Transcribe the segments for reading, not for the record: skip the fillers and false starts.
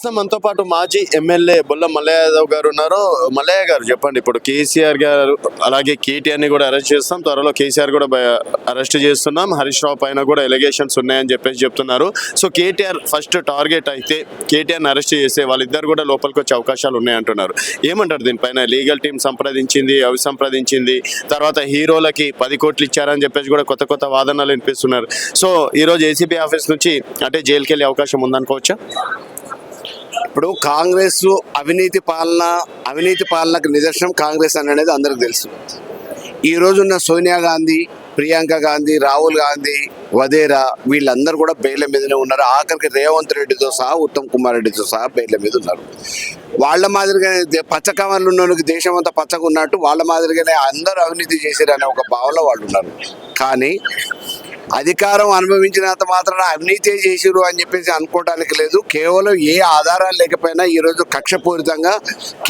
ప్రస్తుతం మనతో పాటు మాజీ ఎమ్మెల్యే బొల్ల మల్లయ్య యాదవ్ గారు ఉన్నారు. మల్లయ్య గారు చెప్పండి, ఇప్పుడు కేసీఆర్ గారు అలాగే కేటీఆర్ ని కూడా అరెస్ట్ చేస్తాం, త్వరలో కేసీఆర్ కూడా అరెస్ట్ చేస్తున్నాం, హరీష్ రావు పైన కూడా ఎలిగేషన్స్ ఉన్నాయని చెప్పేసి చెప్తున్నారు. సో కేటీఆర్ ఫస్ట్ టార్గెట్ అయితే కేటీఆర్ని అరెస్ట్ చేసే వాళ్ళిద్దరు కూడా లోపలికి వచ్చే అవకాశాలు ఉన్నాయంటున్నారు. ఏమంటారు దీనిపైన? లీగల్ టీం సంప్రదించింది, అవి సంప్రదించింది, తర్వాత హీరోలకి 10 కోట్లు ఇచ్చారని చెప్పేసి కూడా కొత్త కొత్త వాదనలు వినిపిస్తున్నారు. సో ఈరోజు ఏసీబీ ఆఫీస్ నుంచి అంటే జైలుకి వెళ్ళే అవకాశం ఉందనుకోవచ్చా? ఇప్పుడు కాంగ్రెస్ అవినీతి పాలనకు నిదర్శనం కాంగ్రెస్ అనేది అందరికి తెలుసు. ఈ రోజున్న సోనియా గాంధీ, ప్రియాంక గాంధీ, రాహుల్ గాంధీ, వదేరా వీళ్ళందరూ కూడా బెయిల్ మీదనే ఉన్నారు. ఆఖరికి రేవంత్ రెడ్డితో సహా, ఉత్తమ్ కుమార్ రెడ్డితో సహా బెయిల్ మీద ఉన్నారు. వాళ్ళ మాదిరిగానే పచ్చకమర్లు ఉన్నోనికి దేశం అంతా పచ్చగా ఉన్నట్టు వాళ్ళ మాదిరిగానే అందరూ అవినీతి చేశారనే ఒక భావనలో వాళ్ళు ఉన్నారు. కానీ అధికారం అనుభవించినంత మాత్రాన అవినీతి చేసిరు అని చెప్పేసి అనుకోవడానికి లేదు. కేవలం ఏ ఆధారాలు లేకపోయినా ఈరోజు కక్షపూరితంగా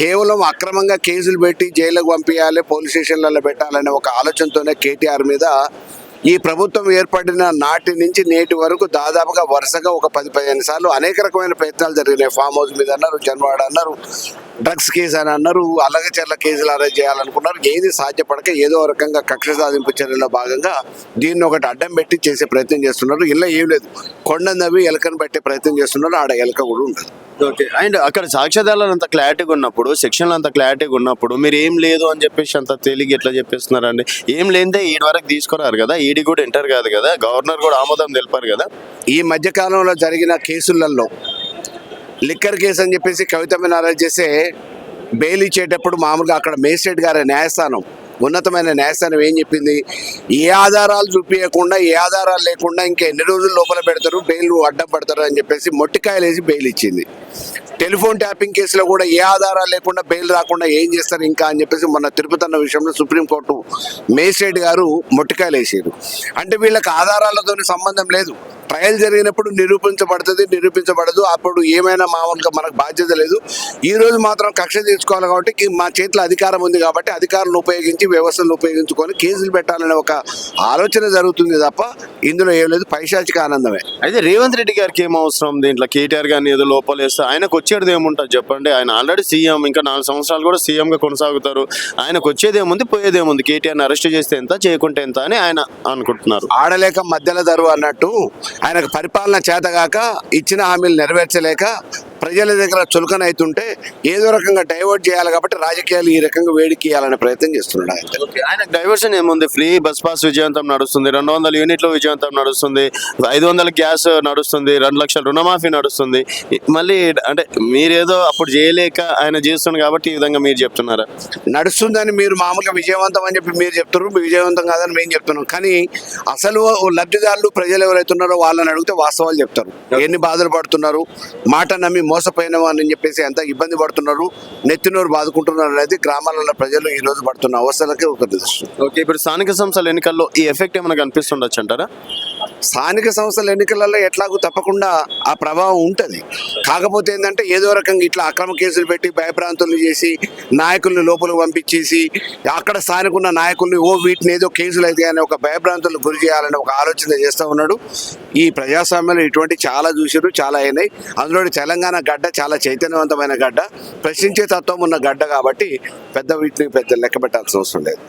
కేవలం అక్రమంగా కేసులు పెట్టి జైలుకు పంపించాలి, పోలీస్ స్టేషన్లలో పెట్టాలనే ఒక ఆలోచనతోనే కేటీఆర్ మీద ఈ ప్రభుత్వం ఏర్పడిన నాటి నుంచి నేటి వరకు దాదాపుగా వరుసగా ఒక 10-15 సార్లు అనేక రకమైన ప్రయత్నాలు జరిగినాయి. ఫామ్ హౌస్ మీద అన్నారు, జన్వాడ అన్నారు, డ్రగ్స్ కేసు అని అన్నారు, అలగచెర్ల కేసులు అరెస్ట్ చేయాలనుకున్నారు. ఏది సాధ్యపడక ఏదో రకంగా కక్ష సాధింపు చర్యలో భాగంగా దీన్ని ఒకటి అడ్డం పెట్టి చేసే ప్రయత్నం చేస్తున్నారు. ఇలా ఏం లేదు, కొండను నవ్వి ఎలకను పెట్టే ప్రయత్నం చేస్తున్నారు. ఆడ ఎలక కూడా ఉండదు. ఓకే, అండ్ అక్కడ సాక్ష్యాధారాలు అంత క్లారిటీగా ఉన్నప్పుడు, సెక్షన్లు అంత క్లారిటీగా ఉన్నప్పుడు మీరు ఏం లేదు అని చెప్పేసి అంత తేలిగి ఎట్లా చెప్పేస్తున్నారండి? ఏం లేదే ఈడి వరకు తీసుకురారు కదా, ఈడి కూడా ఎంటర్ కాదు కదా, గవర్నర్ కూడా ఆమోదం తెలిపారు కదా. ఈ మధ్యకాలంలో జరిగిన కేసులలో లిక్కర్ కేసు అని చెప్పేసి కవిత మీద అరెస్ట్ చేస్తే బెయిల్ ఇచ్చేటప్పుడు మామూలుగా అక్కడ మేజిస్ట్రేట్ గారి న్యాయస్థానం, ఉన్నతమైన న్యాయస్థానం ఏం చెప్పింది? ఏ ఆధారాలు చూపించకుండా, ఏ ఆధారాలు లేకుండా ఇంకా ఎన్ని రోజులు లోపల పెడతారు, బెయిల్ అడ్డం పడతారు అని చెప్పేసి మొట్టికాయలు వేసి బెయిల్ ఇచ్చింది. టెలిఫోన్ ట్యాపింగ్ కేసులో కూడా ఏ ఆధారాలు లేకుండా బెయిల్ రాకుండా ఏం చేస్తారు ఇంకా అని చెప్పేసి మొన్న తిరుపతి అన్న విషయంలో సుప్రీంకోర్టు మేజిస్ట్రేట్ గారు మొట్టికాయలు వేసారు. అంటే వీళ్ళకి ఆధారాలతో సంబంధం లేదు. ట్రయల్ జరిగినప్పుడు నిరూపించబడుతుంది, నిరూపించబడదు, అప్పుడు ఏమైనా మామూలుగా మనకు బాధ్యత లేదు. ఈ రోజు మాత్రం కక్ష తీర్చుకోవాలి కాబట్టి మా చేతిలో అధికారం ఉంది కాబట్టి అధికారులను ఉపయోగించి, వ్యవస్థలను ఉపయోగించుకొని కేసులు పెట్టాలనే ఒక ఆలోచన జరుగుతుంది తప్ప ఇందులో ఏం లేదు, పైశాచిక ఆనందమే. అయితే రేవంత్ రెడ్డి గారికి ఏం అవసరం దీంట్లో? కేటీఆర్ గారిని ఏదో లోపలేస్తే ఆయనకు వచ్చేది ఏముంటుంది చెప్పండి? ఆయన ఆల్రెడీ సీఎం, ఇంకా 4 సంవత్సరాలు కూడా సీఎంగా కొనసాగుతారు. ఆయనకు వచ్చేది ఏముంది, పోయేది ఏముంది? కేటీఆర్ని అరెస్ట్ చేస్తే ఎంత, చేయకుంటే ఎంత అని ఆయన అనుకుంటున్నారు. ఆడలేక మధ్యలో దరువు అన్నట్టు ఆయనకు పరిపాలన చేతగాక, ఇచ్చిన హామీలు నెరవేర్చలేక, ప్రజల దగ్గర చులకన అవుతుంటే ఏదో రకంగా డైవర్ట్ చేయాలి కాబట్టి రాజకీయాలు ఈ రకంగా వేడికి ఇవ్వాలనే ప్రయత్నం చేస్తున్నాడు ఆయన. ఆయనకు డైవర్షన్ ఏముంది? ఫ్రీ బస్ పాస్ విజయవంతం నడుస్తుంది, 200 యూనిట్లు విజయవంతం నడుస్తుంది, 500 గ్యాస్ నడుస్తుంది, 2 లక్షల రుణమాఫీ నడుస్తుంది. మళ్ళీ అంటే మీరేదో అప్పుడు చేయలేక ఆయన చేస్తుంది కాబట్టి ఈ విధంగా మీరు చెప్తున్నారా? నడుస్తుందని మీరు మామూలుగా విజయవంతం అని చెప్పి మీరు చెప్తున్నారు, విజయవంతం కాదని మేము చెప్తున్నాం. కానీ అసలు లబ్ధిదారులు ప్రజలు ఎవరైతున్నారో వాళ్ళని అడిగితే వాస్తవాలు చెప్తారు. ఎన్ని బాధలు పడుతున్నారు, మాట నమ్మి మోసపోయినామా అని చెప్పేసి ఎంత ఇబ్బంది పడుతున్నారు, నెత్తినోరు బాదుకుంటున్నారు అనేది గ్రామాలలో ప్రజలు ఈ రోజు పడుతున్న అవసరాలకే ఒక నిదర్శనం. ఓకే, ఇప్పుడు స్థానిక సంస్థల ఎన్నికల్లో ఈ ఎఫెక్ట్ ఏమైనా కనిపిస్తుండొచ్చు అంటారా? స్థానిక సంస్థల ఎన్నికలలో ఎట్లాగూ తప్పకుండా ఆ ప్రభావం ఉంటుంది. కాకపోతే ఏంటంటే ఏదో రకంగా ఇట్లా అక్రమ కేసులు పెట్టి భయభ్రాంతులు చేసి నాయకుల్ని లోపలికి పంపించేసి అక్కడ స్థానికున్న నాయకుల్ని వీటిని ఏదో కేసులు అయితే అని ఒక భయభ్రాంతులకు గురి చేయాలని ఒక ఆలోచన చేస్తూ ఉన్నాడు. ఈ ప్రజాస్వామ్యంలో ఇటువంటి చాలా చూసారు, చాలా అయినాయి. అందులో తెలంగాణ గడ్డ చాలా చైతన్యవంతమైన గడ్డ, ప్రశ్నించే తత్వం ఉన్న గడ్డ కాబట్టి వీటిని పెద్ద లెక్క పెట్టాల్సిన అవసరం లేదు.